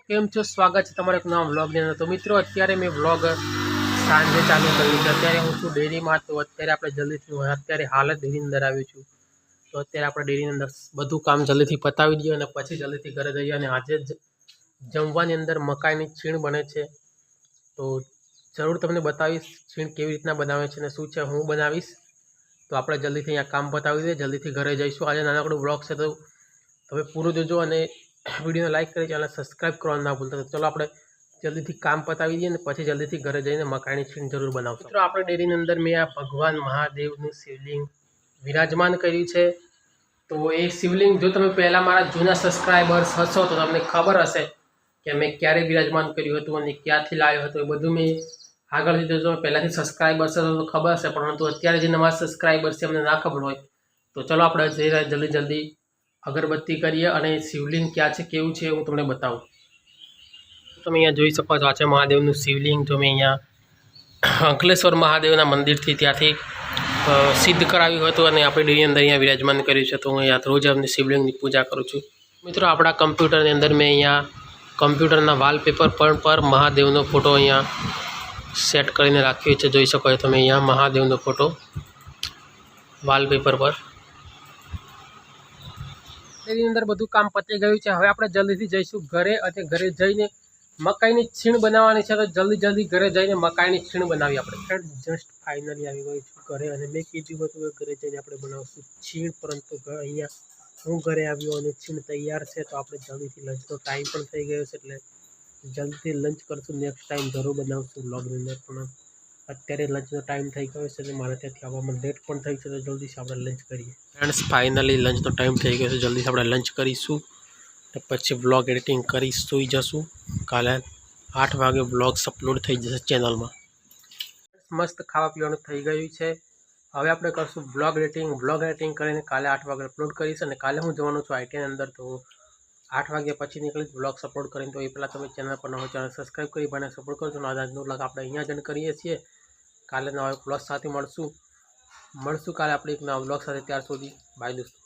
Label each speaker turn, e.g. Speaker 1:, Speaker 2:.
Speaker 1: કેમ છો? સ્વાગત છે તમારા એક નવા વ્લોગની અંદર। તો મિત્રો અત્યારે મેં વ્લોગ સાંજે ચાલુ કર્યું છે। અત્યારે હું છું ડેરીમાં। તો અત્યારે આપણે જલ્દીથી અત્યારે હાલ જ ડેરીની અંદર આવ્યું છું। તો અત્યારે આપણે ડેરીની અંદર બધું કામ જલ્દીથી પતાવી દઈએ અને પછી જલ્દીથી ઘરે જઈએ। અને આજે જ જમવાની અંદર મકાઈની છીણ બને છે। તો જરૂર તમને બતાવીશ છીણ કેવી રીતના બનાવે છે અને શું છે હું બનાવીશ। તો આપણે જલ્દીથી અહીંયા કામ પતાવી દઈએ, જલ્દીથી ઘરે જઈશું। આજે નાનકડું વ્લોગ છે તો તમે પૂરું જોજો અને વિડીયોને લાઇક કરી ચેનલ સબસ્ક્રાઈબ કરવાનું ના ભૂલતા। તો ચલો આપણે જલ્દીથી કામ પતાવી દઈએ અને પછી જલ્દીથી ઘરે જઈને મકાઈની છીણ જરૂર બનાવશું। મિત્રો આપણે ડેરીની અંદર મેં આ ભગવાન મહાદેવનું શિવલિંગ વિરાજમાન કર્યું છે। તો એ શિવલિંગ જો તમે પહેલાં મારા જૂના સબસ્ક્રાઈબર્સ હશો તો તમને ખબર હશે કે મેં ક્યારે વિરાજમાન કર્યું હતું અને ક્યાંથી લાવ્યો હતો। એ બધું મેં આગળથી જો પહેલાંથી સબસ્ક્રાઈબર્સ હશે તો ખબર હશે, પરંતુ અત્યારે જે નવા સબસ્ક્રાઈબર્સ છે એમને ના ખબર હોય તો ચલો આપણે જલ્દી અગરબત્તી કરીએ અને શિવલિંગ ક્યાં છે કેવું છે હું તમને બતાવું। તમે અહીંયા જોઈ શકો છો, આ છે મહાદેવનું શિવલિંગ। જો મેં અહીંયા અંકલેશ્વર મહાદેવના મંદિરથી ત્યાંથી સિદ્ધ કરાવ્યું હતું અને આપણે ડેરીની અંદર અહીંયા વિરાજમાન કર્યું છે। તો હું અહીંયા રોજ એમની શિવલિંગની પૂજા કરું છું। મિત્રો આપણા કમ્પ્યુટરની અંદર મેં અહીંયા કમ્પ્યુટરના વાલપેપર પર મહાદેવનો ફોટો અહીંયા સેટ કરીને રાખ્યો છે। જોઈ શકો છો તમે અહીંયા મહાદેવનો ફોટો વાલપેપર પર। એની અંદર બધું કામ પતી ગયું છે। હવે આપણે જલ્દીથી જઈશું ઘરે અને ઘરે જઈને મકાઈની છીણ બનાવવાની છે। તો જલ્દી ઘરે જઈને મકાઈની છીણ બનાવી આપણે। ફ્રેન્ડ જસ્ટ ફાઇનલી આવી ગઈ છું ઘરે અને મેં કીધું હતું કે ઘરે જઈને આપણે બનાવશું છીણ, પરંતુ અહીંયા હું ઘરે આવ્યો અને છીણ તૈયાર છે। તો આપણે જલ્દીથી લંચનો ટાઈમ પણ થઈ ગયો છે એટલે જલ્દીથી લંચ કરશું। નેક્સ્ટ ટાઈમ જરૂર બનાવશું વ્લોગની અંદર, પણ અત્યારે લંચનો ટાઈમ થઈ ગયો છે અને મારે ત્યાંથી આવવામાં લેટ પણ થઈ છે। તો જલ્દીથી આપણે લંચ કરીએ ફ્રેન્ડ્સ। ફાઇનલી લંચનો ટાઈમ થઈ ગયો છે, જલ્દીથી આપણે લંચ કરીશું અને પછી વ્લોગ એડિટિંગ કરી સૂઈ જશું। કાલે 8 વાગે વ્લોગ્સ અપલોડ થઈ જશે ચેનલમાં। મસ્ત ખાવા પીવાનું થઈ ગયું છે। હવે આપણે કરશું વ્લોગ એડિટિંગ કરીને કાલે 8 વાગે અપલોડ કરીશ। અને કાલે હું જવાનું છું આઈટીની અંદર, તો 8 વાગ્યા પછી નીકળીશ વ્લોગ્સ અપલોડ કરીને। તો એ પહેલાં તમે ચેનલ પર નવો ચેનલ સબસ્ક્રાઈબ કરી મને સપોર્ટ કરજો। આજનો વ્લોગ આપણે અહીંયા જ કરીએ છીએ। કાલે નવા વ્લોગ સાથે મળશું કાલે આપણે એક નવા વ્લોગ સાથે। ત્યાર સુધી બાય દોસ્તો।